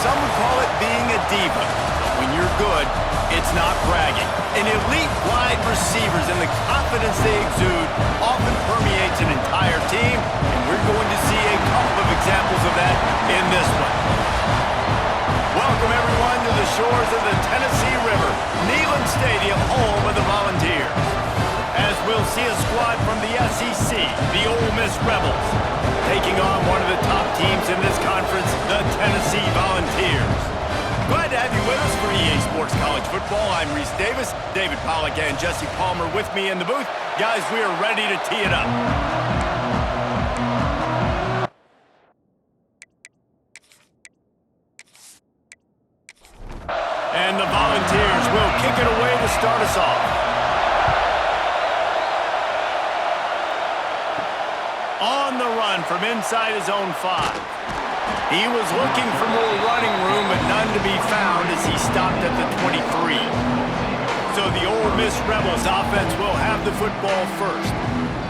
some would call it being a diva. But when you're good, it's not bragging. And elite wide receivers and the confidence they exude often permeates an entire team, and we're going to see a couple of examples of that in this one. Welcome, everyone, to the shores of the Tennessee River, Neyland Stadium, home of the Volunteers. As we'll see a squad from the SEC, the Ole Miss Rebels, taking on one of the top teams in this conference, the Tennessee Volunteers. Glad to have you with us for EA Sports College Football. I'm Reese Davis, David Pollack and Jesse Palmer with me in the booth. Guys, we are ready to tee it up. And the Volunteers will kick it away to start us off. On the run from inside his own 5. He was looking for more running room, but none to be found as he stopped at the 23. So the Ole Miss Rebels offense will have the football first.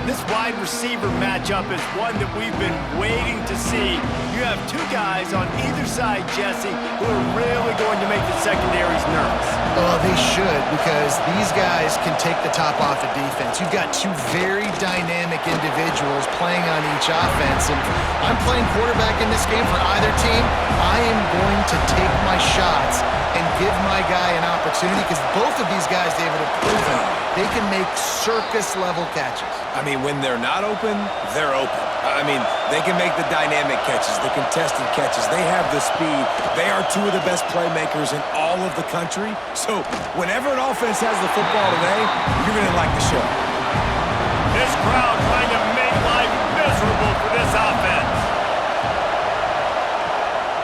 This wide receiver matchup is one that we've been waiting to see. You have two guys on either side, Jesse, who are really going to make the secondaries nervous. Oh, they should, because these guys can take the top off the defense. You've got two very dynamic individuals playing on each offense, and I'm playing quarterback in this game for either team. I am going to take my shots and give my guy an opportunity, because both of these guys, David, have proven they can make circus-level catches. I mean, when they're not open, they're open. I mean, they can make the dynamic catches, the contested catches. They have the speed. They are two of the best playmakers in all of the country. So whenever an offense has the football today, you're going to like the show. This crowd trying to make life miserable for this offense.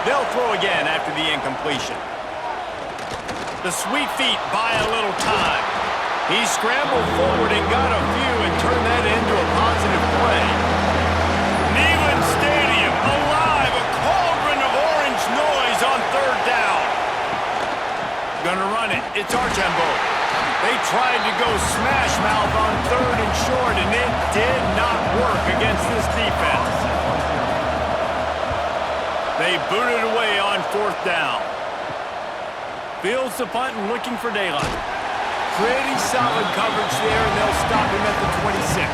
They'll throw again after the incompletion. The sweet feet buy a little time. He scrambled forward and got a few and turned that into a positive play. Neyland Stadium alive, a cauldron of orange noise on third down. Gonna run it. It's Archambault. They tried to go smash mouth on third and short, and it did not work against this defense. They booted away on fourth down. Fields the punt and looking for daylight. Pretty solid coverage there, and they'll stop him at the 26.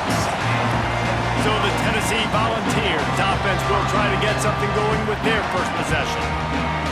So the Tennessee Volunteers offense will try to get something going with their first possession.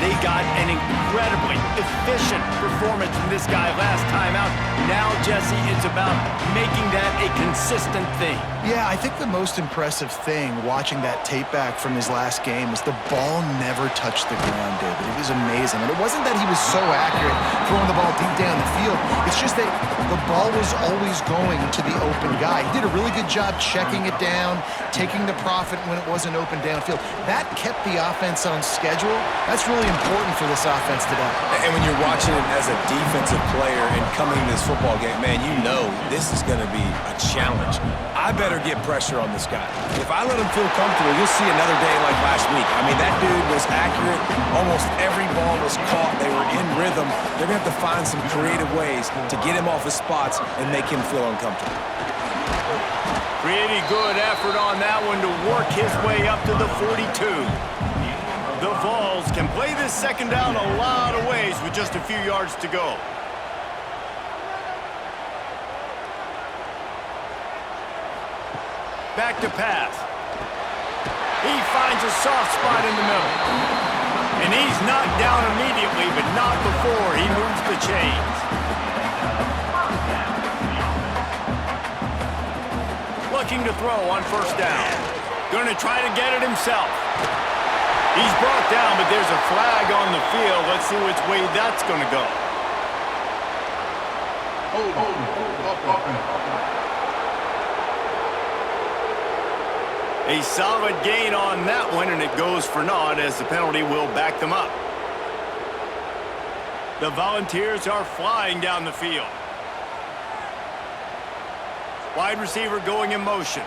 They got an incredibly efficient performance from this guy last time out. Now, Jesse, it's about making that a consistent thing. Yeah, I think the most impressive thing watching that tape back from his last game is the ball never touched the ground, David. It was amazing. And it wasn't that he was so accurate throwing the ball deep down the field. It's just that the ball was always going to the open guy. He did a really good job checking it down, taking the profit when it wasn't open downfield. That kept the offense on schedule. That's really important for this offense today. And when you're watching it as a defensive player and coming to this football game, man, you know this is going to be a challenge. I better get pressure on this guy. If I let him feel comfortable, you'll see another day like last week. I mean, that dude was accurate. Almost every ball was caught. They were in rhythm. They're going to have to find some creative ways to get him off his spots and make him feel uncomfortable. Pretty good effort on that one to work his way up to the 42. The Vols can play this second down a lot of ways with just a few yards to go. Back to pass. He finds a soft spot in the middle. And he's knocked down immediately, but not before he moves the chains. Looking to throw on first down. Gonna try to get it himself. He's brought down, but there's a flag on the field. Let's see which way that's going to go. A solid gain on that one, and it goes for naught as the penalty will back them up. The Volunteers are flying down the field. Wide receiver going in motion.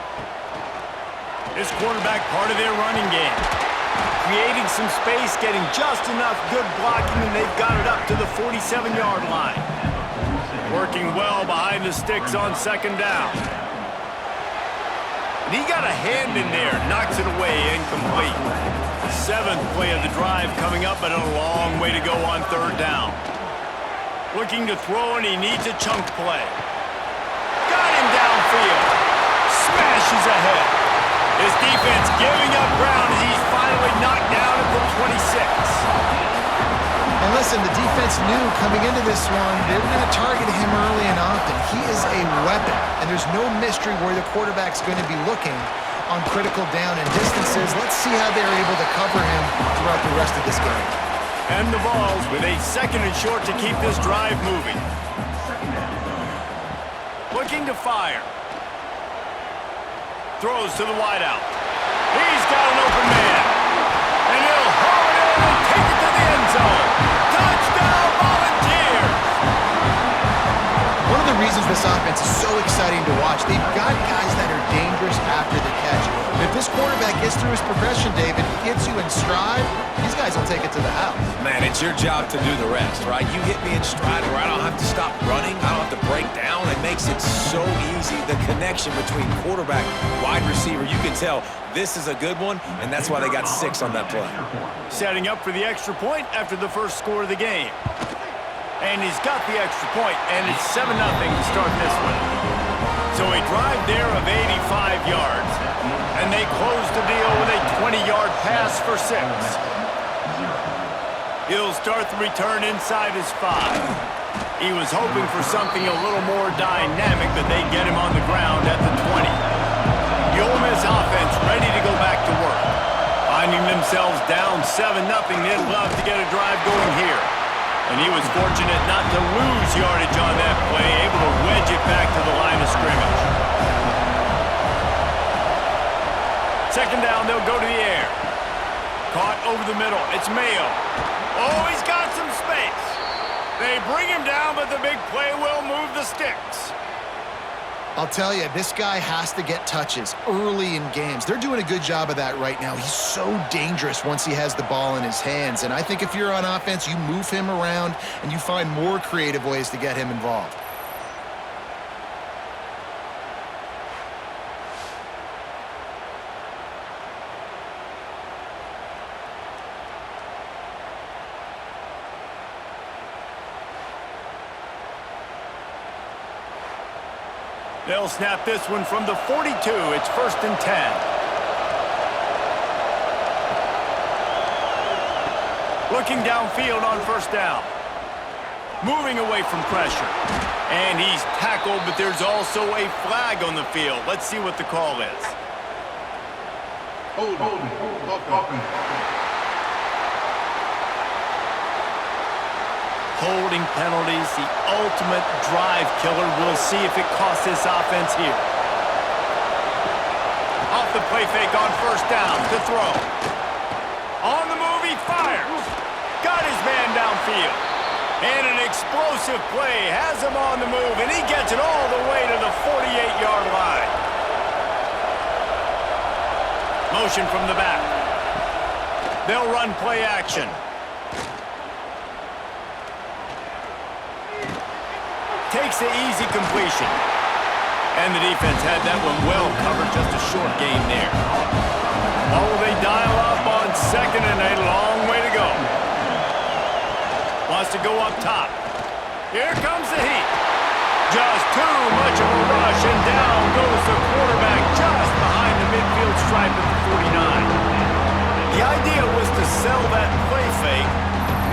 This quarterback part of their running game. Creating some space, getting just enough good blocking, and they've got it up to the 47-yard line. Working well behind the sticks on second down. And he got a hand in there, knocks it away, incomplete. 7th play of the drive coming up, but a long way to go on 3rd down. Looking to throw, and he needs a chunk play. Got him downfield. Smashes ahead. His defense giving up ground as he's finally knocked down at the 26. And listen, the defense knew coming into this one, they were going to target him early and often. He is a weapon, and there's no mystery where the quarterback's going to be looking on critical down and distances. Let's see how they're able to cover him throughout the rest of this game. And the balls with a 2nd and short to keep this drive moving. Looking to fire. Throws to the wideout. He's got an open man. And he'll haul it in and take it to the end zone. Touchdown, Volunteers! One of the reasons this offense is so exciting to watch, they've got guys that are dangerous after the catch. But if this quarterback gets through his progression, David, he gets you in stride, these guys will take it to the house. Man, it's your job to do the rest, right? You hit me in stride where I don't have to stop running. I don't have to break down. It makes it so easy. The connection between quarterback, wide receiver, you can tell this is a good one, and that's why they got 6 on that play. Setting up for the extra point after the first score of the game. And he's got the extra point, and it's 7-0 to start this one. So a drive there of 85 yards, and they close the deal with a 20-yard pass for 6. He'll start the return inside his 5. He was hoping for something a little more dynamic, but they get him on the ground at the 20. The Ole Miss offense ready to go back to work. Finding themselves down 7-0, they'd love to get a drive going here. And he was fortunate not to lose yardage on that play, able to wedge it back to the line of scrimmage. 2nd down, they'll go to the air. Caught over the middle. It's Mayo. Oh, he's got some space. They bring him down, but the big play will move the sticks. I'll tell you, this guy has to get touches early in games. They're doing a good job of that right now. He's so dangerous once he has the ball in his hands. And I think if you're on offense, you move him around and you find more creative ways to get him involved. They'll snap this one from the 42. It's 1st and 10. Looking downfield on 1st down. Moving away from pressure. And he's tackled, but there's also a flag on the field. Let's see what the call is. Holding penalties, the ultimate drive killer. We'll see if it costs this offense here. Off the play fake on 1st down to throw. On the move, he fires. Got his man downfield. And an explosive play has him on the move, and he gets it all the way to the 48-yard line. Motion from the back. They'll run play action. Takes the easy completion. And the defense had that one well covered, just a short gain there. Oh, they dial up on 2nd and a long way to go. Wants to go up top. Here comes the heat. Just too much of a rush, and down goes the quarterback just behind the midfield stripe at the 49. The idea was to sell that play fake.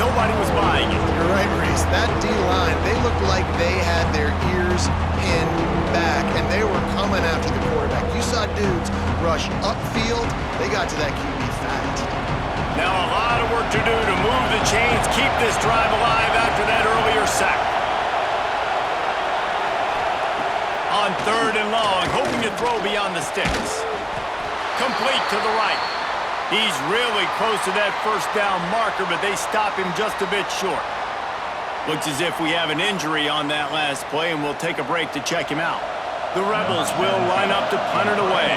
Nobody was buying it. You're right, Reese. That D-line, they looked like they had their ears pinned back, and they were coming after the quarterback. You saw dudes rush upfield. They got to that QB fast. Now a lot of work to do to move the chains, keep this drive alive after that earlier sack. On 3rd and long, hoping to throw beyond the sticks. Complete to the right. He's really close to that 1st down marker, but they stop him just a bit short. Looks as if we have an injury on that last play, and we'll take a break to check him out. The Rebels will line up to punt it away.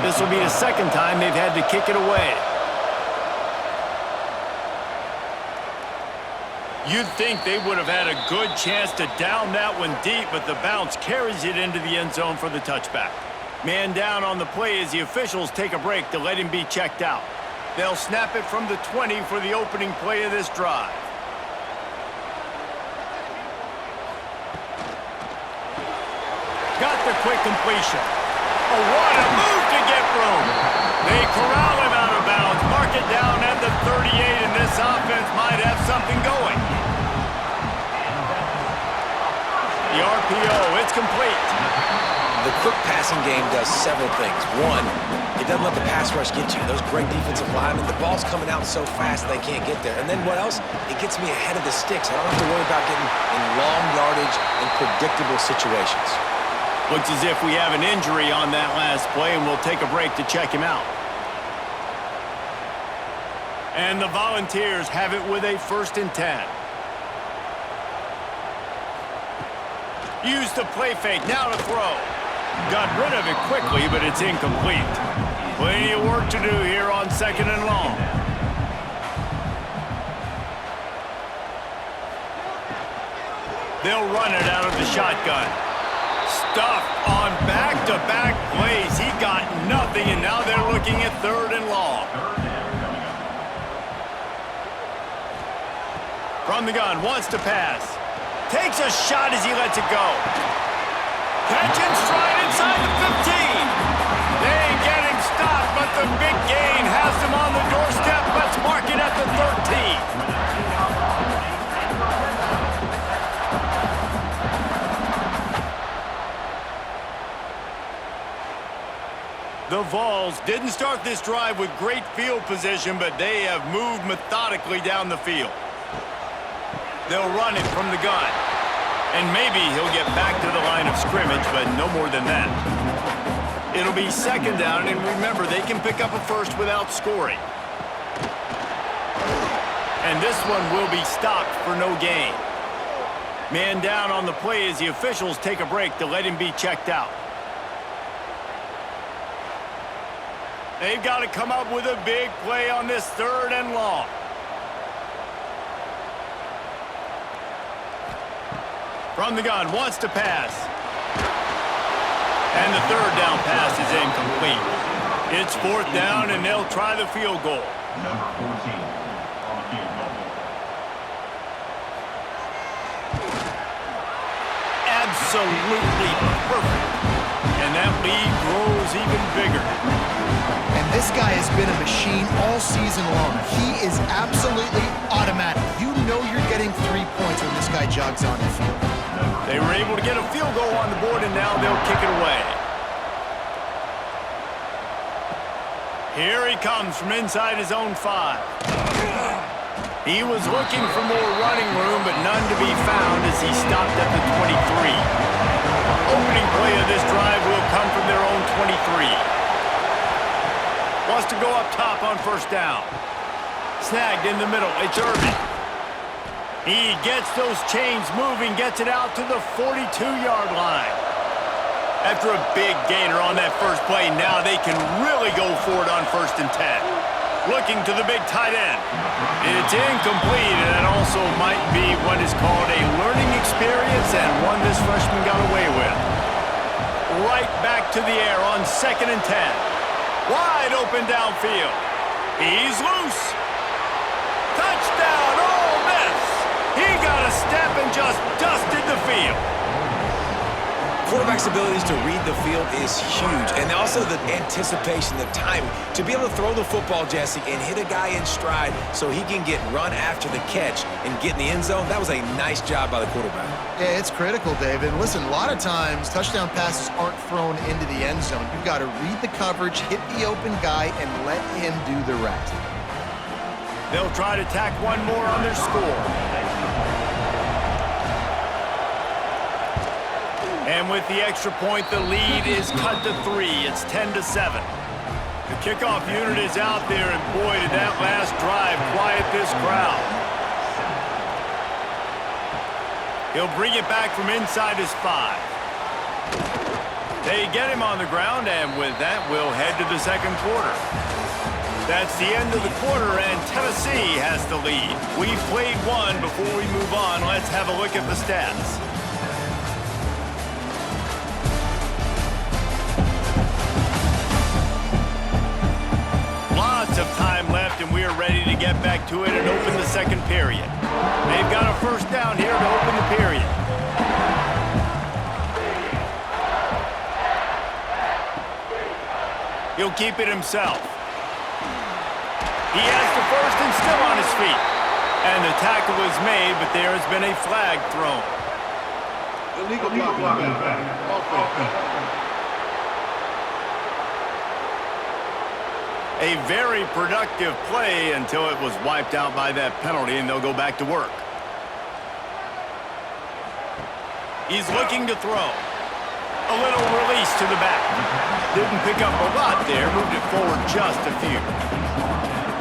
This will be the 2nd time they've had to kick it away. You'd think they would have had a good chance to down that one deep, but the bounce carries it into the end zone for the touchback. Man down on the play as the officials take a break to let him be checked out. They'll snap it from the 20 for the opening play of this drive. Got the quick completion. Oh, what a move to get room. They corral him out of bounds, mark it down at the 38, and this offense might have something going. The RPO, it's complete. The quick passing game does several things. One, it doesn't let the pass rush get you. Those great defensive linemen, the ball's coming out so fast they can't get there. And then what else? It gets me ahead of the sticks. I don't have to worry about getting in long yardage and predictable situations. Looks as if we have an injury on that last play, and we'll take a break to check him out. And the Volunteers have it with a 1st and 10. Use the play fake, now to throw. Got rid of it quickly, but it's incomplete. Plenty of work to do here on 2nd and long. They'll run it out of the shotgun. Stuffed on back-to-back plays. He got nothing, and now they're looking at 3rd and long. From the gun, wants to pass. Takes a shot as he lets it go. Catch and stride inside the 15. They ain't getting stopped, but the big gain has them on the doorstep. Let's mark it at the 13. The Vols didn't start this drive with great field position, but they have moved methodically down the field. They'll run it from the gun. And maybe he'll get back to the line of scrimmage, but no more than that. It'll be 2nd down, and remember, they can pick up a first without scoring. And this one will be stopped for no gain. Man down on the play as the officials take a break to let him be checked out. They've got to come up with a big play on this 3rd and long. From the gun, wants to pass. And the 3rd down pass is incomplete. It's 4th down, and they'll try the field goal. Number 14 on the field goal. Absolutely perfect. And that lead grows even bigger. And this guy has been a machine all season long. He is absolutely automatic. You know you're getting 3 points when this guy jogs on the field. They were able to get a field goal on the board, and now they'll kick it away. Here he comes from inside his own 5. He was looking for more running room, but none to be found as he stopped at the 23. Opening play of this drive will come from their own 23. Wants to go up top on 1st down. Snagged in the middle. It's Irvin. He gets those chains moving, gets it out to the 42-yard line. After a big gainer on that first play, now they can really go for it on 1st and 10. Looking to the big tight end. It's incomplete, and that also might be what is called a learning experience and one this freshman got away with. Right back to the air on 2nd and 10. Wide open downfield. He's loose. Touchdown, Ole Miss. He got a step and just dusted the field. Quarterback's abilities to read the field is huge, and also the anticipation, the timing. To be able to throw the football, Jesse, and hit a guy in stride so he can get run after the catch and get in the end zone, that was a nice job by the quarterback. Yeah, it's critical, David. Listen, a lot of times touchdown passes aren't thrown into the end zone. You've got to read the coverage, hit the open guy, and let him do the rest. They'll try to tack one more on their score. And with the extra point, the lead is cut to 3. It's 10-7. The kickoff unit is out there, and boy, did that last drive quiet this crowd. He'll bring it back from inside his 5. They get him on the ground, and with that, we'll head to the 2nd quarter. That's the end of the quarter, and Tennessee has the lead. We've played one. Before we move on, let's have a look at the stats. Lots of time left get back to it and open the second period. They've got a first down here to open the period. He'll keep it himself. He has the first and still on his feet. And the tackle is made, but there has been a flag thrown. Illegal blocking back. Offense. A very productive play until it was wiped out by that penalty, and they'll go back to work. He's looking to throw. A little release to the back. Didn't pick up a lot there, moved it forward just a few.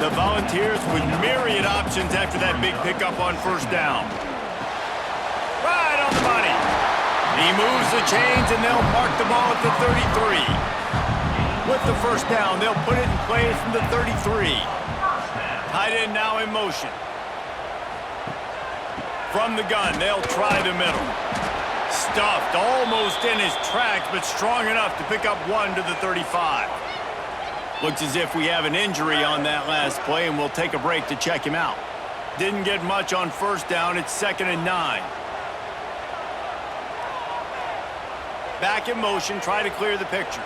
The Volunteers with myriad options after that big pickup on first down. Right on the money. He moves the chains, and they'll mark the ball at the 33. With the first down, they'll put it in play from the 33. Tight end now in motion. From the gun, they'll try the middle. Stuffed almost in his tracks, but strong enough to pick up one to the 35. Looks as if we have an injury on that last play, and we'll take a break to check him out. Didn't get much on first down. It's 2nd and 9. Back in motion, try to clear the picture.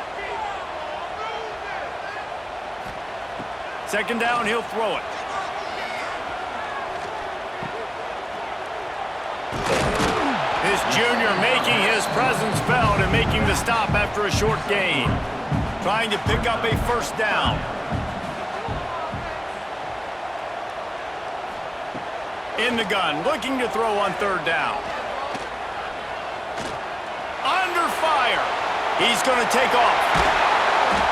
2nd down, he'll throw it. This junior making his presence felt and making the stop after a short gain. Trying to pick up a first down. In the gun, looking to throw on 3rd down. Under fire. He's going to take off.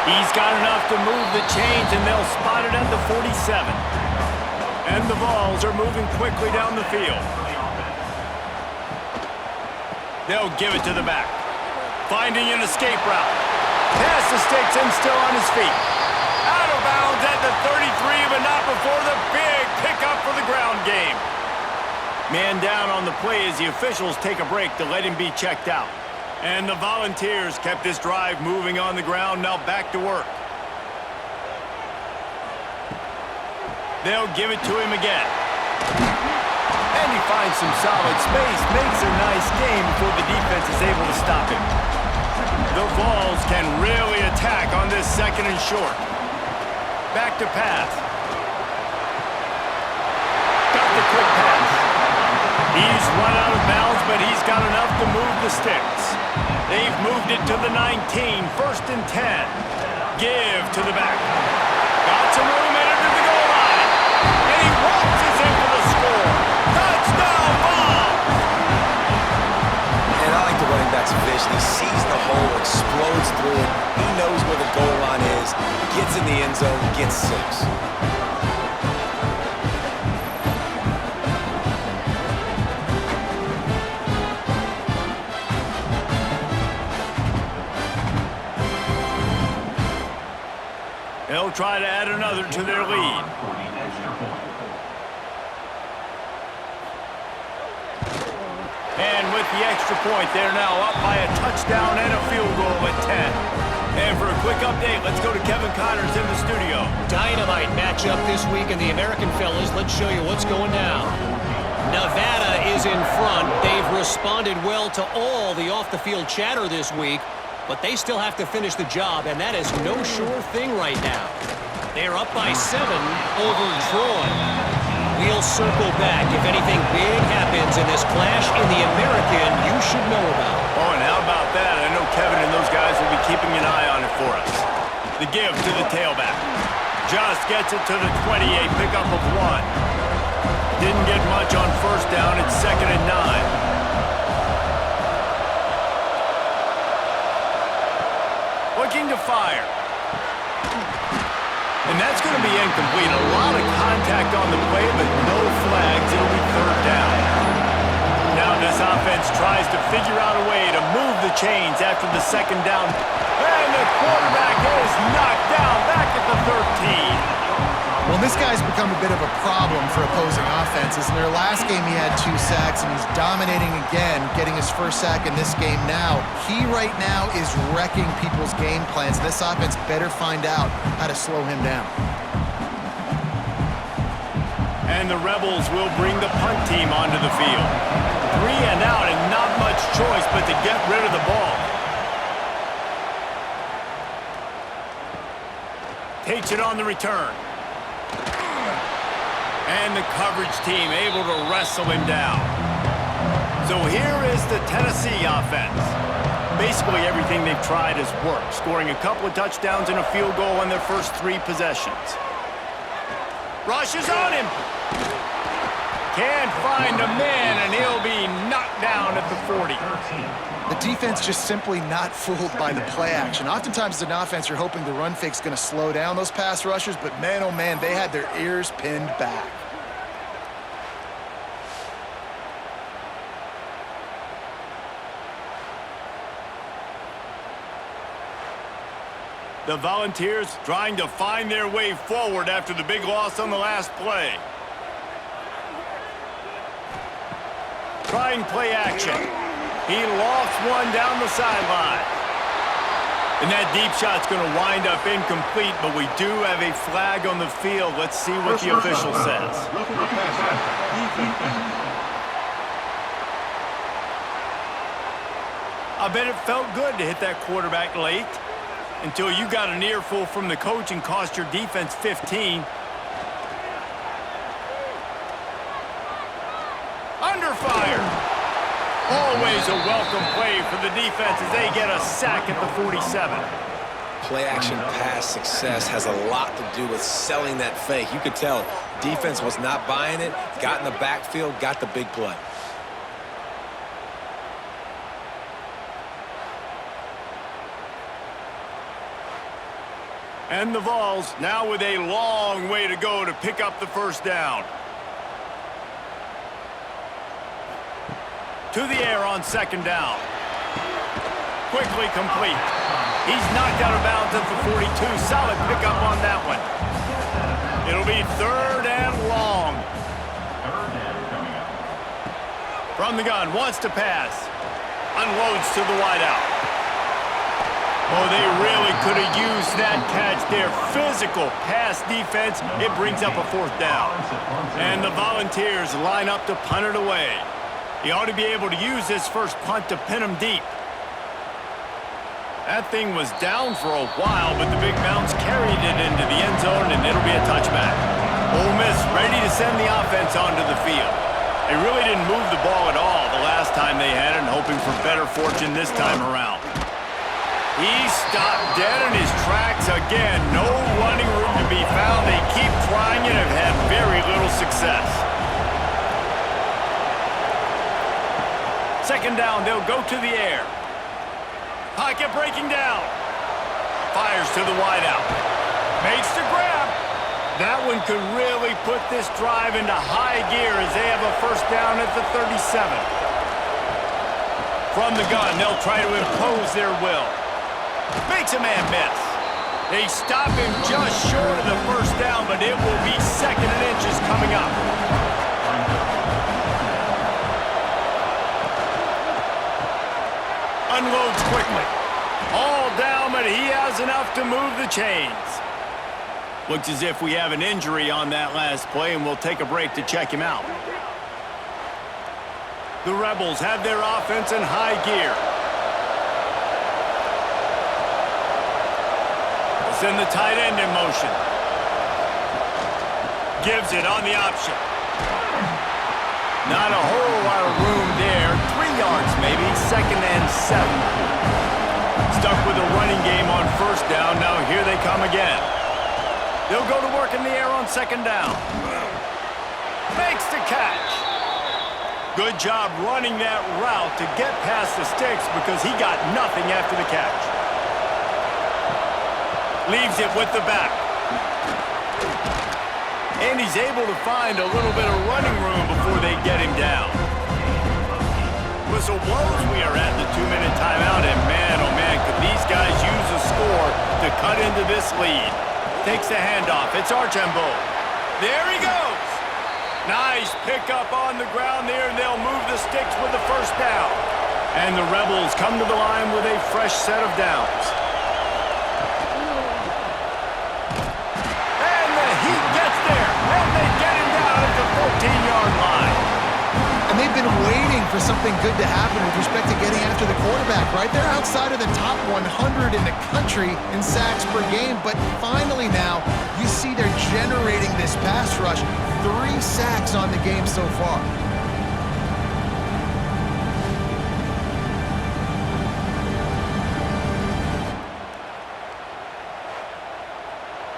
He's got enough to move the chains, and they'll spot it at the 47. And the Vols are moving quickly down the field. They'll give it to the back. Finding an escape route. Pass the sticks and still on his feet. Out of bounds at the 33, but not before the big pickup for the ground game. Man down on the play as the officials take a break to let him be checked out. And the Volunteers kept this drive moving on the ground, now back to work. They'll give it to him again. And he finds some solid space, makes a nice game before the defense is able to stop him. The Vols can really attack on this 2nd and short. Back to pass. Got the quick pass. He's run out of bounds, but he's got enough to move the sticks. They've moved it to the 19, 1st and 10. Give to the back. Got some room in it to the goal line. And he waltzes in for the score. Touchdown, Vols! And I like the running back's vision. He sees the hole, explodes through it. He knows where the goal line is, gets in the end zone, gets 6. They'll try to add another to their lead. And with the extra point, they're now up by a touchdown and a field goal at 10. And for a quick update, let's go to Kevin Connors in the studio. Dynamite matchup this week in the American, fellas. Let's show you what's going down. Nevada is in front. They've responded well to all the off-the-field chatter this week, but they still have to finish the job, and that is no sure thing right now. They're up by 7 over Troy. We'll circle back if anything big happens in this clash in the American you should know about. Oh, and how about that? I know Kevin and those guys will be keeping an eye on it for us. The give to the tailback. Just gets it to the 28, pickup of 1. Didn't get much on first down. It's 2nd and 9. Looking to fire. And that's going to be incomplete. A lot of contact on the play, but no flags. It'll be 3rd down. Now this offense tries to figure out a way to move the chains after the 2nd down. And the quarterback is knocked down back at the 13. Well, this guy's become a bit of a problem for opposing offenses. In their last game, he had 2 sacks, and he's dominating again, getting his first sack in this game now. He right now is wrecking people's game plans. This offense better find out how to slow him down. And the Rebels will bring the punt team onto the field. 3 and out and not much choice but to get rid of the ball. Takes it on the return. And the coverage team able to wrestle him down. So here is the Tennessee offense. Basically everything they've tried has worked, scoring a couple of touchdowns and a field goal on their first 3 possessions. Rushes on him. Can't find a man, and he'll be knocked down at the 40. The defense just simply not fooled by the play action. Oftentimes as an offense, you're hoping the run fake's going to slow down those pass rushers, but man, oh man, they had their ears pinned back. The Volunteers trying to find their way forward after the big loss on the last play. Trying play action. He lofts one down the sideline. And that deep shot's going to wind up incomplete, but we do have a flag on the field. Let's see what the official says. I bet it felt good to hit that quarterback late until you got an earful from the coach and cost your defense 15. Under fire. Always a welcome play for the defense as they get a sack at the 47. Play action pass success has a lot to do with selling that fake. You could tell defense was not buying it, got in the backfield, got the big play. And the Vols now with a long way to go to pick up the first down. To the air on second down. Quickly complete. He's knocked out of bounds at the 42. Solid pickup on that one. It'll be 3rd and long. From the gun, wants to pass. Unloads to the wideout. Oh, they really could have used that catch there. Physical pass defense. It brings up a 4th down. And the Volunteers line up to punt it away. He ought to be able to use this first punt to pin him deep. That thing was down for a while, but the big bounce carried it into the end zone, and it'll be a touchback. Ole Miss ready to send the offense onto the field. They really didn't move the ball at all the last time they had it, and hoping for better fortune this time around. He stopped dead in his tracks again. No running room to be found. They keep trying it and have had very little success. Second down, they'll go to the air. Pocket breaking down. Fires to the wideout. Makes the grab. That one could really put this drive into high gear as they have a first down at the 37. From the gun, they'll try to impose their will. Makes a man miss. They stop him just short of the first down, but it will be 2nd and inches coming up. Unloads quickly. All down, but he has enough to move the chains. Looks as if we have an injury on that last play, and we'll take a break to check him out. The Rebels have their offense in high gear. Send the tight end in motion. Gives it on the option. Not a whole lot of room there. 3 yards maybe. 2nd and 7. Stuck with a running game on first down. Now here they come again. They'll go to work in the air on second down. Makes the catch. Good job running that route to get past the sticks because he got nothing after the catch. Leaves it with the back. And he's able to find a little bit of running room before they get him down. Whistle blows, we are at the 2-minute timeout, and man, oh man, could these guys use a score to cut into this lead. Takes the handoff, it's Archambault. There he goes. Nice pickup on the ground there, and they'll move the sticks with the first down. And the Rebels come to the line with a fresh set of downs. for something good to happen with respect to getting after the quarterback, right? They're outside of the top 100 in the country in sacks per game, but finally now you see they're generating this pass rush. 3 sacks on the game so far.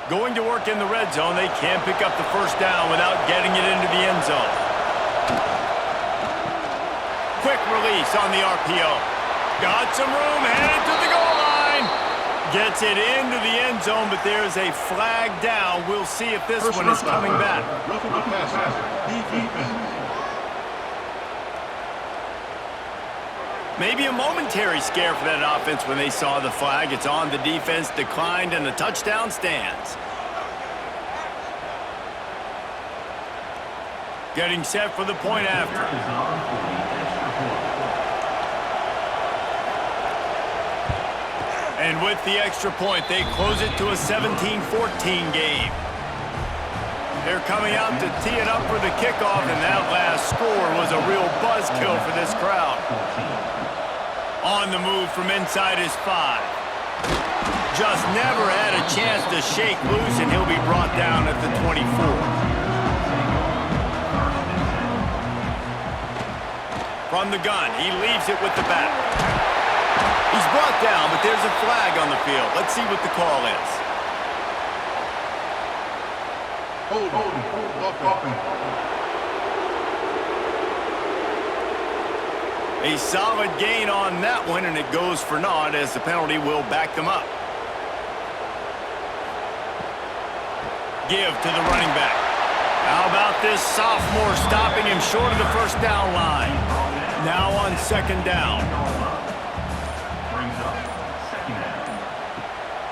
Going to work in the red zone, they can't pick up the first down without getting it into the end zone. Quick release on the RPO. Got some room, headed to the goal line. Gets it into the end zone, but there's a flag down. We'll see if this one is coming back. Roughing the passer. Defense. Maybe a momentary scare for that offense when they saw the flag. It's on the defense, declined, and the touchdown stands. Getting set for the point after. And with the extra point, they close it to a 17-14 game. They're coming out to tee it up for the kickoff, and that last score was a real buzzkill for this crowd. On the move from inside his 5. Just never had a chance to shake loose, and he'll be brought down at the 24. From the gun, he leaves it with the back. He's brought down, but there's a flag on the field. Let's see what the call is. Hold offense. A solid gain on that one, and it goes for naught as the penalty will back them up. Give to the running back. How about this sophomore stopping him short of the first down line? Now on second down.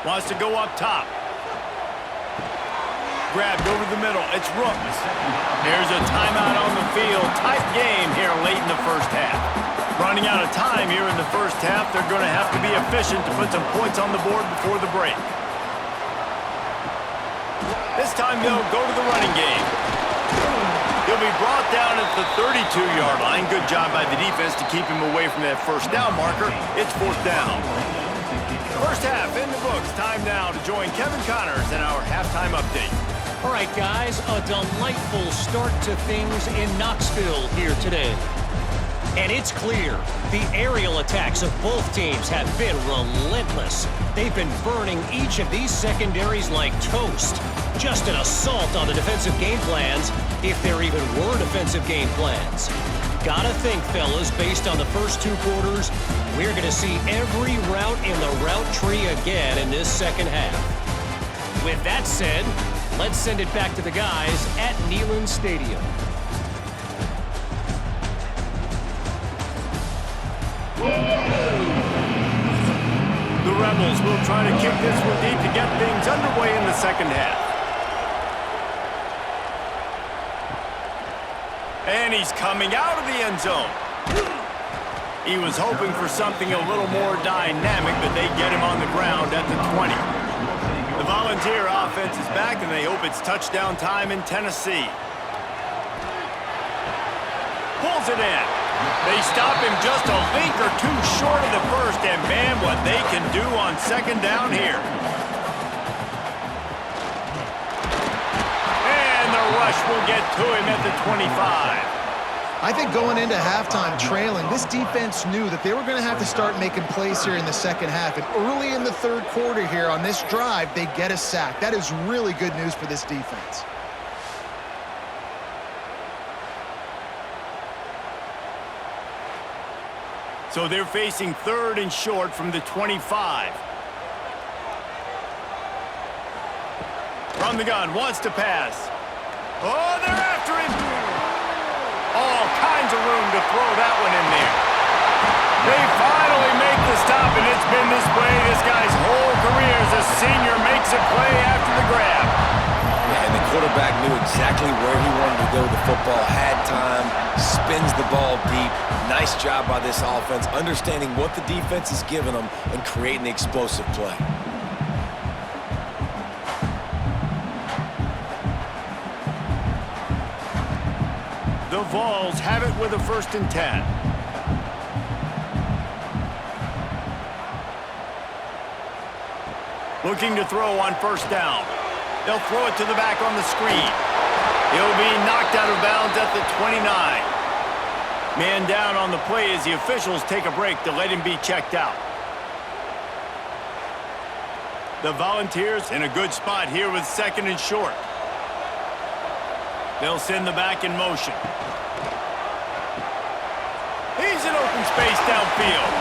Wants to go up top. Grabbed over the middle. It's Rooks. There's a timeout on the field. Tight game here late in the first half. Running out of time here in the first half. They're going to have to be efficient to put some points on the board before the break. This time they'll go to the running game. He'll be brought down at the 32-yard line. Good job by the defense to keep him away from that first down marker. It's fourth down. First half in the books. Time now to join Kevin Connors in our halftime update. All right, guys, a delightful start to things in Knoxville here today. And it's clear, the aerial attacks of both teams have been relentless. They've been burning each of these secondaries like toast. Just an assault on the defensive game plans, if there even were defensive game plans. Gotta think, fellas, based on the first 2 quarters, we're gonna see every route in the route tree again in this second half. With that said, let's send it back to the guys at Neyland Stadium. The Rebels will try to kick this one deep to get things underway in the second half. And he's coming out of the end zone. He was hoping for something a little more dynamic, but they get him on the ground at the 20. The Volunteer offense is back, and they hope it's touchdown time in Tennessee. Pulls it in. They stop him just a link or two short of the first, and man, what they can do on second down here. And the rush will get to him at the 25. I think going into halftime trailing, this defense knew that they were going to have to start making plays here in the second half. And early in the third quarter here on this drive, they get a sack. That is really good news for this defense. So they're facing third and short from the 25. From the gun, wants to pass. Oh, they're after him. All kinds of room to throw that one in there. They finally make the stop, and it's been this way this guy's whole career as a senior makes a play after the grab. Yeah, and the quarterback knew exactly where he wanted to go with the football, had time, spins the ball deep. Nice job by this offense, understanding what the defense is giving them and creating the explosive play. The Vols have it with a 1st and 10. Looking to throw on first down. They'll throw it to the back on the screen. He'll be knocked out of bounds at the 29. Man down on the play as the officials take a break to let him be checked out. The Volunteers in a good spot here with second and short. They'll send the back in motion. He's in open space downfield.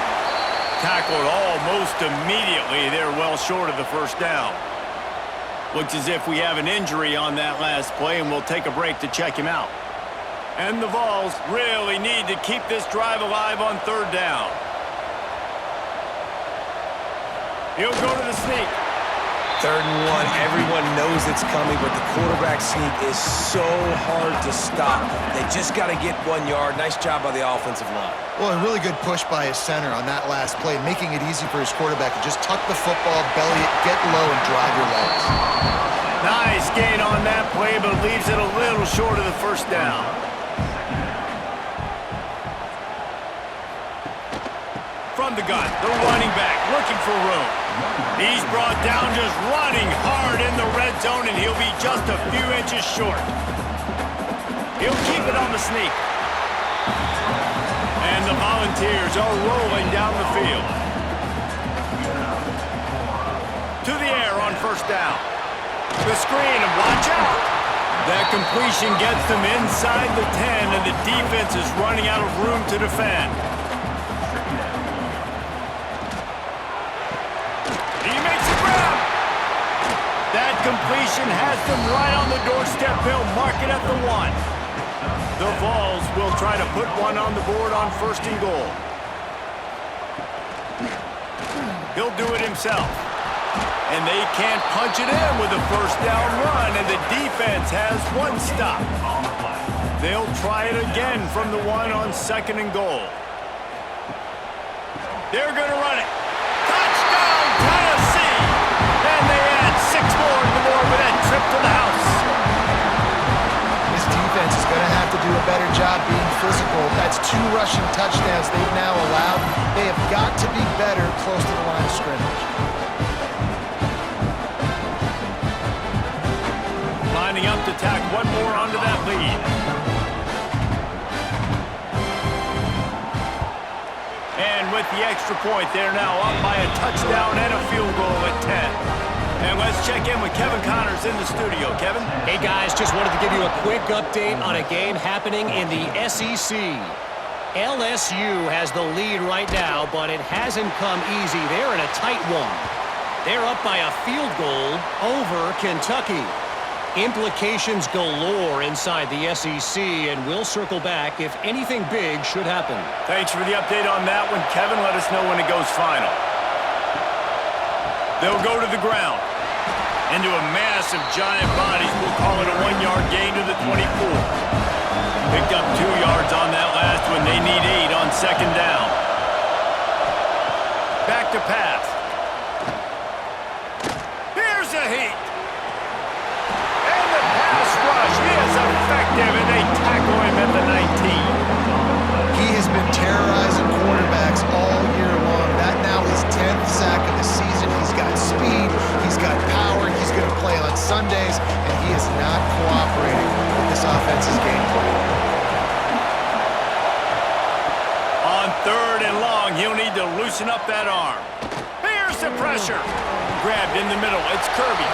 Tackled almost immediately. They're well short of the first down. Looks as if we have an injury on that last play, and we'll take a break to check him out. And the Vols really need to keep this drive alive on third down. He'll go to the sneak. 3rd and 1, everyone knows it's coming, but the quarterback sneak is so hard to stop. They just got to get 1 yard. Nice job by the offensive line. Well, a really good push by his center on that last play, making it easy for his quarterback to just tuck the football, belly it, get low, and drive your legs. Nice gain on that play, but leaves it a little short of the first down. From the gun, the running back looking for room. He's brought down just running hard in the red zone, and he'll be just a few inches short. He'll keep it on the sneak. And the Volunteers are rolling down the field. To the air on first down. The screen, and watch out. That completion gets them inside the 10, and the defense is running out of room to defend. That completion has them right on the doorstep. They'll mark it at the 1. The Vols will try to put one on the board on 1st and goal. He'll do it himself. And they can't punch it in with a first down run, and the defense has 1 stop. They'll try it again from the 1 on 2nd and goal. They're going to run it. Touchdown, Tennessee! And they add 6 more to the board with that trip to the house. This defense is going to have to do a better job being physical. That's 2 rushing touchdowns they've now allowed. They have got to be better close to the line of scrimmage. Lining up to tack 1 more onto that lead. And with the extra point, they're now up by a touchdown and a field goal at 10. And let's check in with Kevin Connors in the studio. Kevin? Hey, guys, just wanted to give you a quick update on a game happening in the SEC. LSU has the lead right now, but it hasn't come easy. They're in a tight one. They're up by a field goal over Kentucky. Implications galore inside the SEC, and we'll circle back if anything big should happen. Thanks for the update on that one, Kevin. Let us know when it goes final. They'll go to the ground. Into a mass of giant bodies. We'll call it a 1-yard gain to the 24. Picked up 2 yards on that last one. They need 8 on 2nd down. Back to pass. Here's a heat. And the pass rush is effective, and they tackle him at the 19. He has been terrorizing quarterbacks all year long. That now his 10th sack of the season. He's got speed, he's got power, he's going to play on Sundays, and he is not cooperating with this offense's game plan. On 3rd and long, he'll need to loosen up that arm. Here's the pressure. Grabbed in the middle. It's Kirby.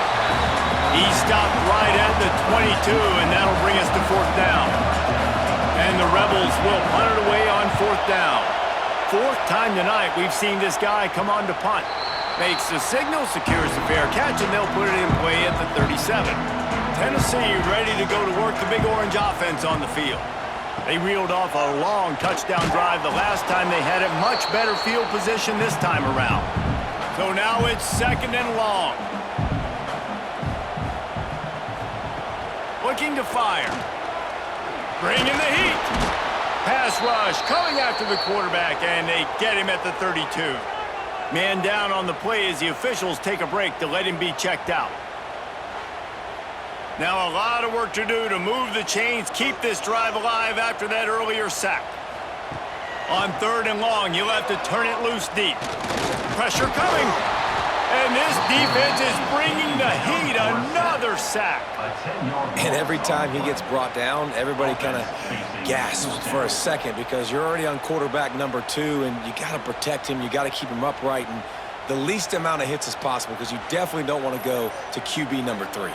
He stopped right at the 22, and that'll bring us to 4th down. And the Rebels will punt it away on 4th down. 4th time tonight we've seen this guy come on to punt. Makes the signal, secures the fair catch, and they'll put it in play at the 37. Tennessee ready to go to work the Big Orange offense on the field. They reeled off a long touchdown drive the last time they had it. Much better field position this time around. So now it's 2nd and long. Looking to fire. Bringing the heat. Pass rush coming after the quarterback, and they get him at the 32. Man down on the play as the officials take a break to let him be checked out. Now a lot of work to do to move the chains, keep this drive alive after that earlier sack. On 3rd and long, you'll have to turn it loose deep. Pressure coming. And this defense is bringing the heat. Another sack. And every time he gets brought down, everybody kind of gasps for a second because you're already on quarterback number 2, and you got to protect him. You got to keep him upright and the least amount of hits as possible because you definitely don't want to go to QB number 3.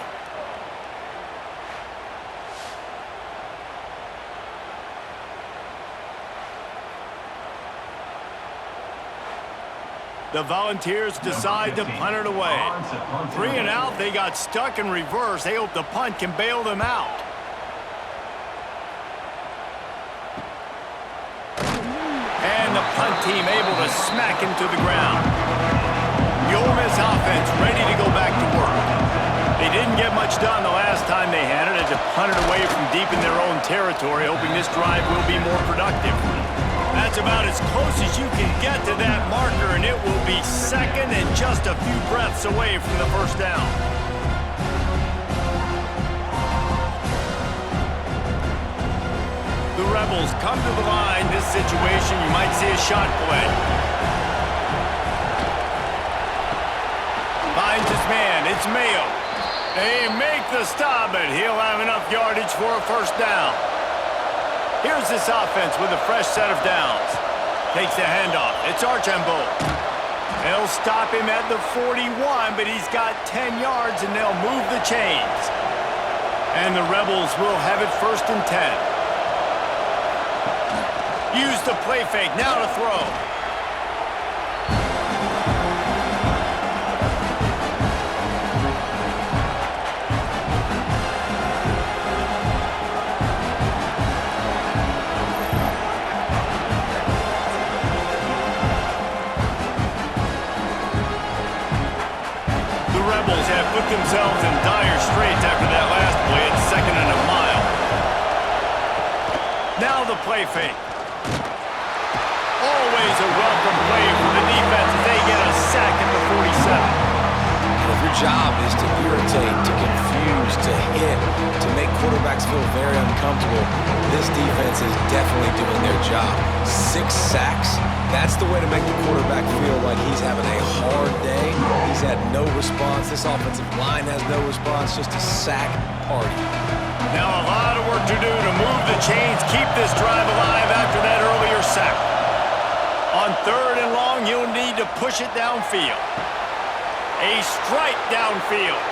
The Volunteers decide to punt it away. 3 and out, they got stuck in reverse. They hope the punt can bail them out. And the punt team able to smack him to the ground. The Ole Miss offense ready to go back to work. They didn't get much done the last time they had it as it punted away from deep in their own territory, hoping this drive will be more productive. That's about as close as you can get to that marker, and it will be second and just a few breaths away from the first down. The Rebels come to the line. This situation, you might see a shot play. Finds his man. It's Mayo. They make the stop, but he'll have enough yardage for a first down. Here's this offense with a fresh set of downs. Takes the handoff. It's Archambault. They'll stop him at the 41, but he's got 10 yards, and they'll move the chains. And the Rebels will have it first and 10. Use the play fake. Now to throw. Have put themselves in dire straits after that last play at 2nd and a mile. Now the play fake. Always a welcome play for the defense as they get a sack at the 47. And if your job is to irritate, to confuse, to hit, to make quarterbacks feel very uncomfortable, this defense is definitely doing their job. 6 sacks. That's the way to make the quarterback feel like he's having a hard day. He's had no response. This offensive line has no response. Just a sack party. Now a lot of work to do to move the chains, keep this drive alive after that earlier sack. On 3rd and long, you'll need to push it downfield. A strike downfield.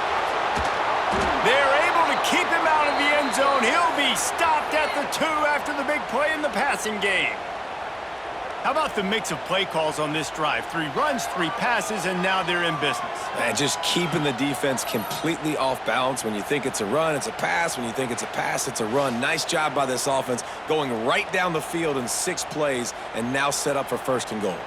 They're able to keep him out of the end zone. He'll be stopped at the 2 after the big play in the passing game. How about the mix of play calls on this drive? 3 runs, 3 passes, and now they're in business. And just keeping the defense completely off balance. When you think it's a run, it's a pass. When you think it's a pass, it's a run. Nice job by this offense going right down the field in 6 plays and now set up for 1st and goal.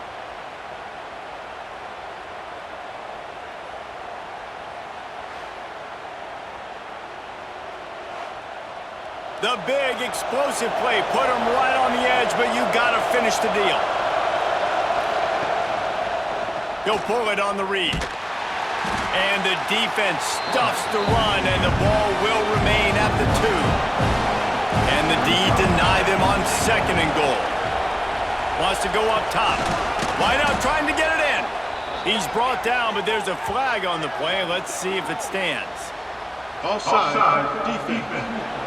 The big explosive play put him right on the edge, but you got to finish the deal. He'll pull it on the read. And the defense stuffs the run, and the ball will remain at the 2. And the D deny them on 2nd and goal. Wants to go up top. Wide out trying to get it in. He's brought down, but there's a flag on the play. Let's see if it stands. Offside. Defense.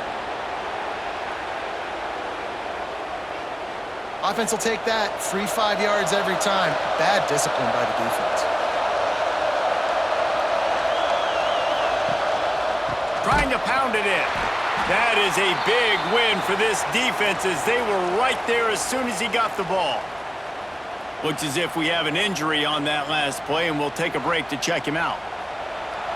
Offense will take that. Free 5 yards every time. Bad discipline by the defense. Trying to pound it in. That is a big win for this defense as they were right there as soon as he got the ball. Looks as if we have an injury on that last play, and we'll take a break to check him out.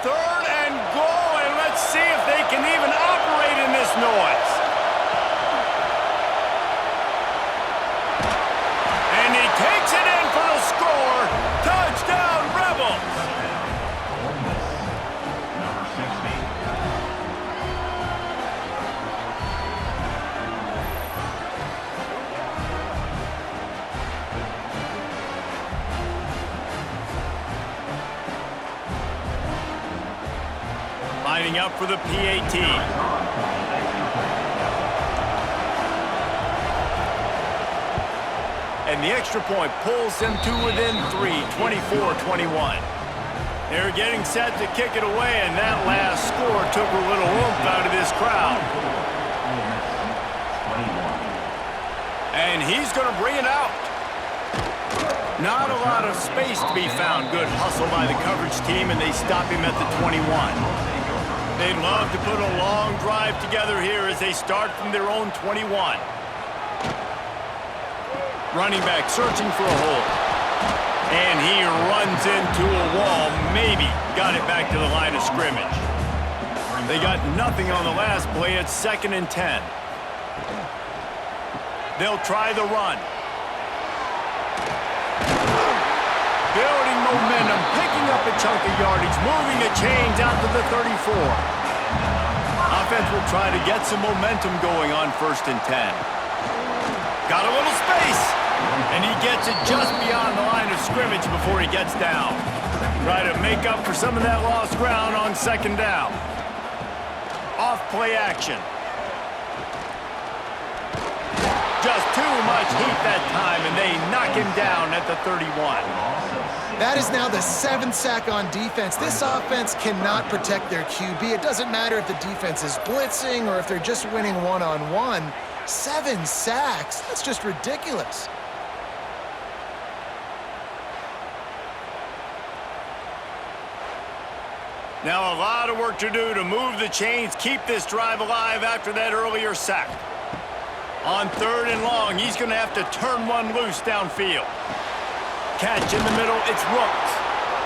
3rd and goal, and let's see if they can even operate in this noise. And he takes it in for the score. Touchdown, Rebels. Lining up for the PAT. And the extra point pulls them to within 3, 24-21. They're getting set to kick it away, and that last score took a little oomph out of this crowd. And he's going to bring it out. Not a lot of space to be found. Good hustle by the coverage team, and they stop him at the 21. They'd love to put a long drive together here as they start from their own 21. Running back searching for a hole. And he runs into a wall. Maybe got it back to the line of scrimmage. They got nothing on the last play. It's 2nd and 10. They'll try the run. Building momentum, picking up a chunk of yardage, moving the chains out to the 34. Offense will try to get some momentum going on 1st and 10. Got a little space. And he gets it just beyond the line of scrimmage before he gets down. Try to make up for some of that lost ground on 2nd down. Off play action. Just too much heat that time, and they knock him down at the 31. That is now the 7th sack on defense. This offense cannot protect their QB. It doesn't matter if the defense is blitzing or if they're just winning one-on-one. 7 sacks, that's just ridiculous. Now a lot of work to do to move the chains, keep this drive alive after that earlier sack. On 3rd and long, he's going to have to turn one loose downfield. Catch in the middle, it's Rooks.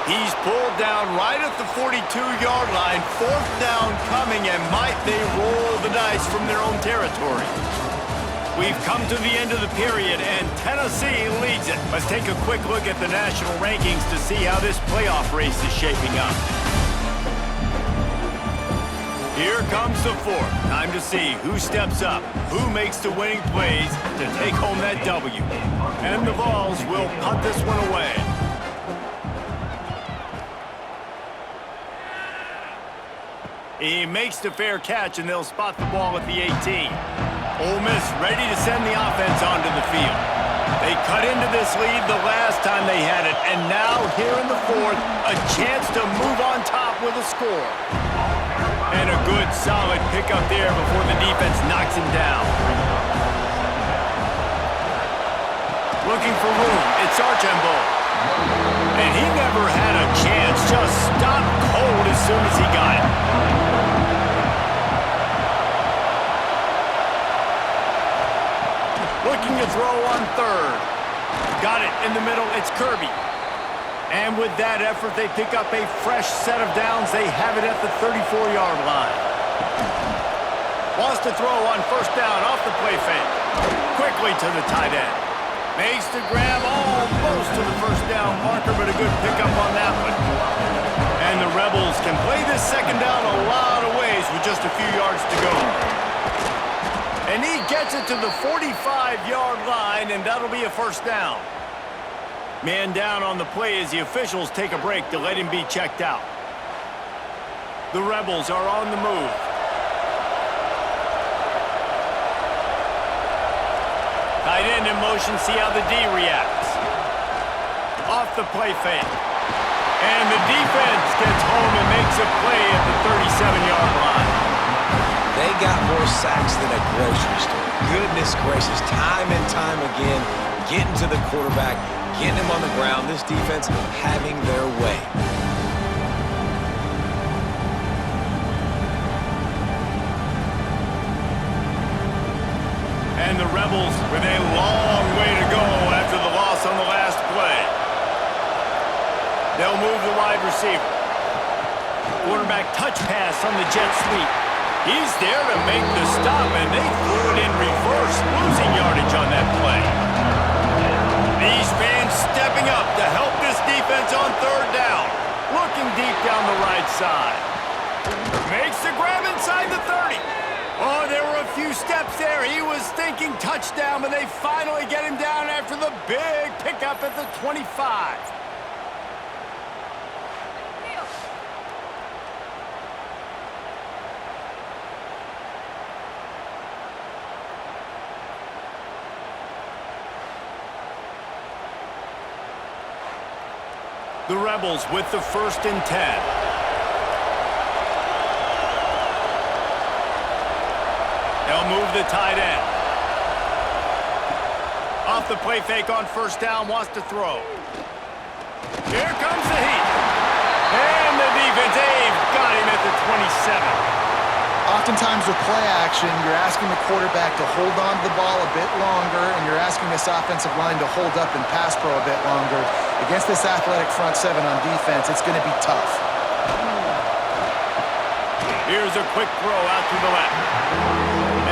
He's pulled down right at the 42-yard line. 4th down coming, and might they roll the dice from their own territory. We've come to the end of the period, and Tennessee leads it. Let's take a quick look at the national rankings to see how this playoff race is shaping up. Here comes the 4th. Time to see who steps up, who makes the winning plays to take home that W. And the Vols will punt this one away. He makes the fair catch, and they'll spot the ball at the 18. Ole Miss ready to send the offense onto the field. They cut into this lead the last time they had it, and now here in the 4th, a chance to move on top with a score. And a good, solid pickup there before the defense knocks him down. Looking for room, it's Archambault. And he never had a chance, just stopped cold as soon as he got it. Looking to throw on 3rd. Got it in the middle, it's Kirby. And with that effort, they pick up a fresh set of downs. They have it at the 34-yard line. Wants to throw on 1st down off the play fake. Quickly to the tight end. Makes the grab almost to the 1st down marker, but a good pickup on that one. And the Rebels can play this 2nd down a lot of ways with just a few yards to go. And he gets it to the 45-yard line, and that'll be a 1st down. Man down on the play as the officials take a break to let him be checked out. The Rebels are on the move. Tight end in motion, see how the D reacts. Off the play fake. And the defense gets home and makes a play at the 37-yard line. They got more sacks than a grocery store. Goodness gracious, time and time again, getting to the quarterback, getting him on the ground. This defense having their way. And the Rebels with a long way to go after the loss on the last play. They'll move the wide receiver. Quarterback touch pass on the jet sweep. He's there to make the stop, and they threw it in reverse, losing yardage on that play. These fans stepping up to help this defense on 3rd down. Looking deep down the right side. Makes the grab inside the 30. Oh, there were a few steps there. He was thinking touchdown, but they finally get him down after the big pickup at the 25. The Rebels with the 1st and 10. They'll move the tight end. Off the play fake on 1st down, wants to throw. Here comes the heat. And the defense, they've got him at the 27. Oftentimes with play action, you're asking the quarterback to hold on to the ball a bit longer, and you're asking this offensive line to hold up and pass pro a bit longer. Against this athletic front seven on defense, it's going to be tough. Here's a quick throw out to the left.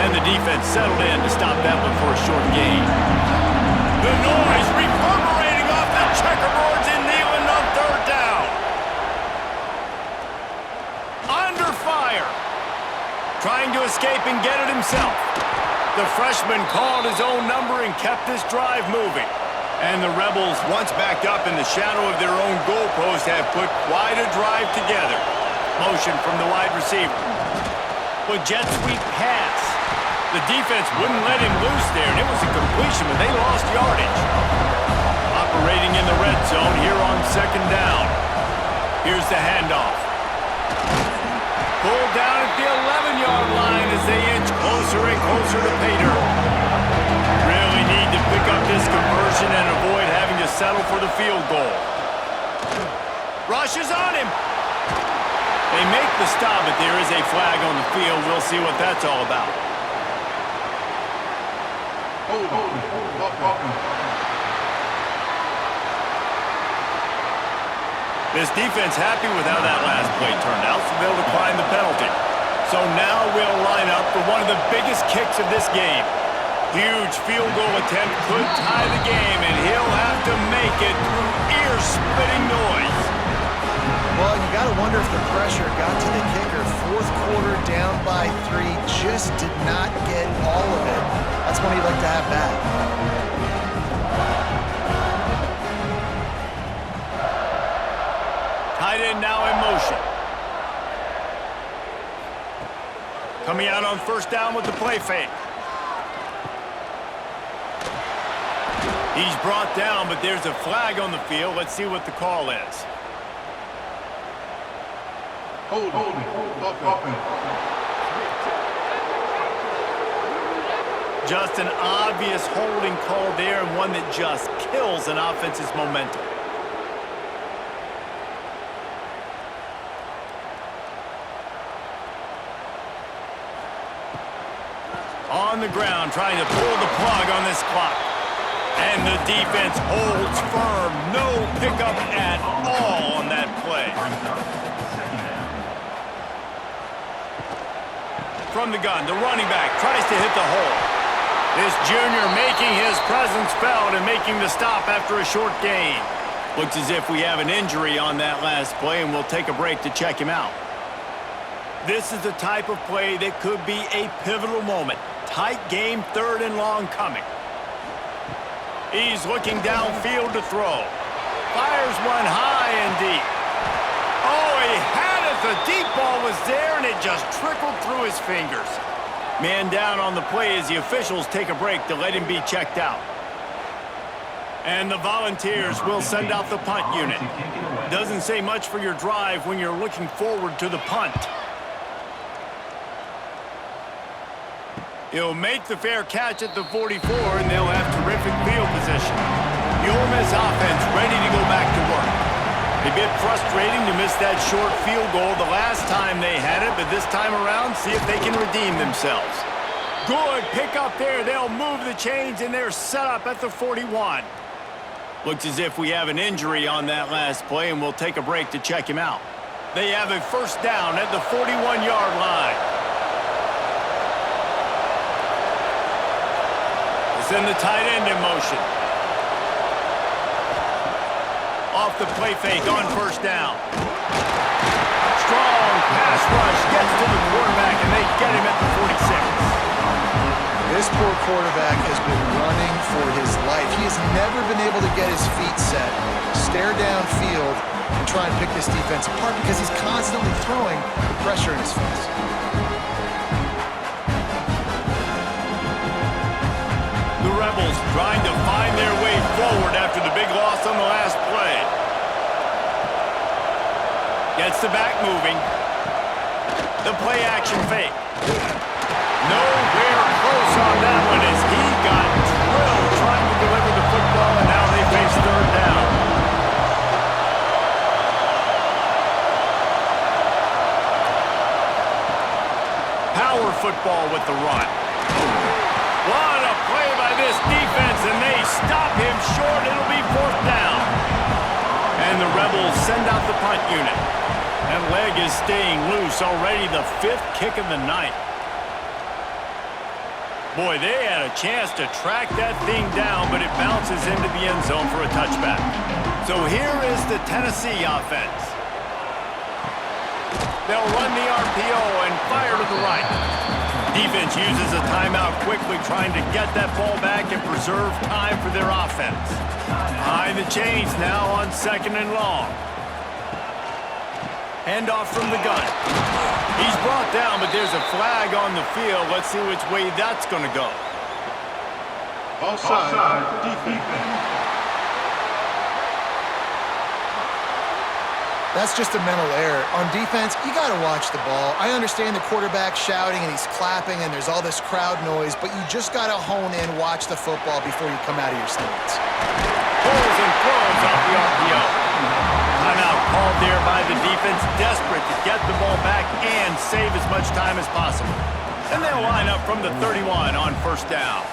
And the defense settled in to stop that one for a short gain. The noise reverberating off the checkerboards in Neyland on 3rd down. Under fire. Trying to escape and get it himself. The freshman called his own number and kept this drive moving. And the Rebels, once backed up in the shadow of their own goalpost, have put quite a drive together. Motion from the wide receiver. With jet sweep pass. The defense wouldn't let him loose there, and it was a completion, but they lost yardage. Operating in the red zone here on 2nd down. Here's the handoff. Pulled down at the 11-yard line as they inch closer and closer to pay dirt. Really need to pick up this conversion and avoid having to settle for the field goal. Rush is on him. They make the stop, but there is a flag on the field. We'll see what that's all about. This defense happy with how that last play turned out, so they'll decline the penalty. So now we'll line up for one of the biggest kicks of this game. Huge field goal attempt could tie the game, and he'll have to make it through ear-splitting noise. Well, you got to wonder if the pressure got to the kicker. 4th quarter down by 3, just did not get all of it. That's one he'd like to have back. Tight end now in motion. Coming out on 1st down with the play fake. He's brought down, but there's a flag on the field. Let's see what the call is. Just an obvious holding call there, and one that just kills an offense's momentum. On the ground, trying to pull the plug on this clock. And the defense holds firm. No pickup at all on that play. From the gun, the running back tries to hit the hole. This junior making his presence felt and making the stop after a short gain. Looks as if we have an injury on that last play, and we'll take a break to check him out. This is the type of play that could be a pivotal moment. Tight game, 3rd and long coming. He's looking downfield to throw. Fires one high and deep. Oh, he had it. The deep ball was there, and it just trickled through his fingers. Man down on the play as the officials take a break to let him be checked out. And the Volunteers will send out the punt unit. Doesn't say much for your drive when you're looking forward to the punt. He'll make the fair catch at the 44, and they'll have terrific field position. The Ole Miss offense ready to go back to work. A bit frustrating to miss that short field goal the last time they had it, but this time around, see if they can redeem themselves. Good pick up there. They'll move the chains, and they're set up at the 41. Looks as if we have an injury on that last play, and we'll take a break to check him out. They have a 1st down at the 41-yard line. Send the tight end in motion. Off the play fake on 1st down. Strong pass rush gets to the quarterback, and they get him at the 46. This poor quarterback has been running for his life. He has never been able to get his feet set, stare downfield, and try and pick this defense apart because he's constantly throwing the pressure in his face. The Rebels trying to find their way forward after the big loss on the last play. Gets the back moving. The play action fake. Nowhere close on that one as he got drilled trying to deliver the football, and now they face third down. Power football with the run. What a play by this defense, and they stop him short. It'll be fourth down. And the Rebels send out the punt unit. That leg is staying loose, already the 5th kick of the night. Boy, they had a chance to track that thing down, but it bounces into the end zone for a touchback. So here is the Tennessee offense. They'll run the RPO and fire to the right. Defense uses a timeout quickly, trying to get that ball back and preserve time for their offense. Behind the chains now on 2nd and long. Handoff from the gun. He's brought down, but there's a flag on the field. Let's see which way that's going to go. Offside, defense. That's just a mental error. On defense, you got to watch the ball. I understand the quarterback shouting and he's clapping and there's all this crowd noise, but you just got to hone in, watch the football before you come out of your stance. Pulls and throws off the RPO. Timeout called there by the defense, desperate to get the ball back and save as much time as possible. And they'll line up from the 31 on first down.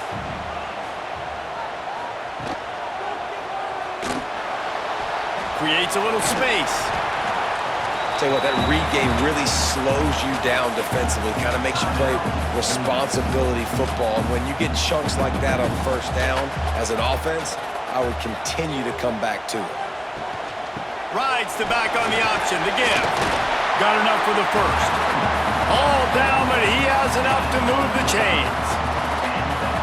Creates a little space. Tell you what, that read game really slows you down defensively, kind of makes you play responsibility football. And when you get chunks like that on first down as an offense, I would continue to come back to it. Rides the back on the option, the give. Got enough for the first. All down, but he has enough to move the chains.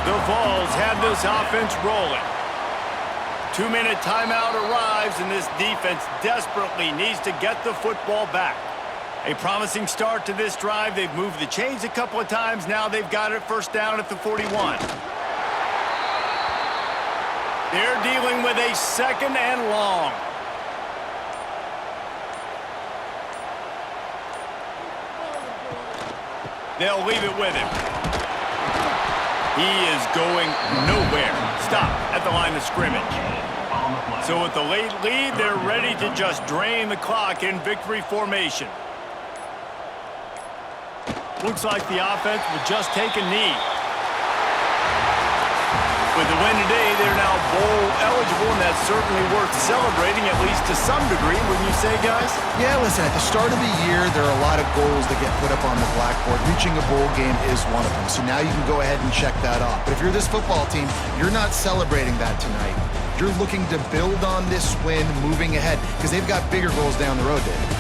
The Vols have this offense rolling. 2-minute timeout arrives, and this defense desperately needs to get the football back. A promising start to this drive. They've moved the chains a couple of times. Now they've got it first down at the 41. They're dealing with a 2nd and long. They'll leave it with him. He is going nowhere. Stop at the line of scrimmage. So with the late lead, they're ready to just drain the clock in victory formation. Looks like the offense will just take a knee. With the win today, they're now bowl eligible, and that's certainly worth celebrating, at least to some degree, wouldn't you say, guys? Yeah, listen, at the start of the year, there are a lot of goals that get put up on the blackboard. Reaching a bowl game is one of them. So now you can go ahead and check that off. But if you're this football team, you're not celebrating that tonight. You're looking to build on this win moving ahead because they've got bigger goals down the road, David.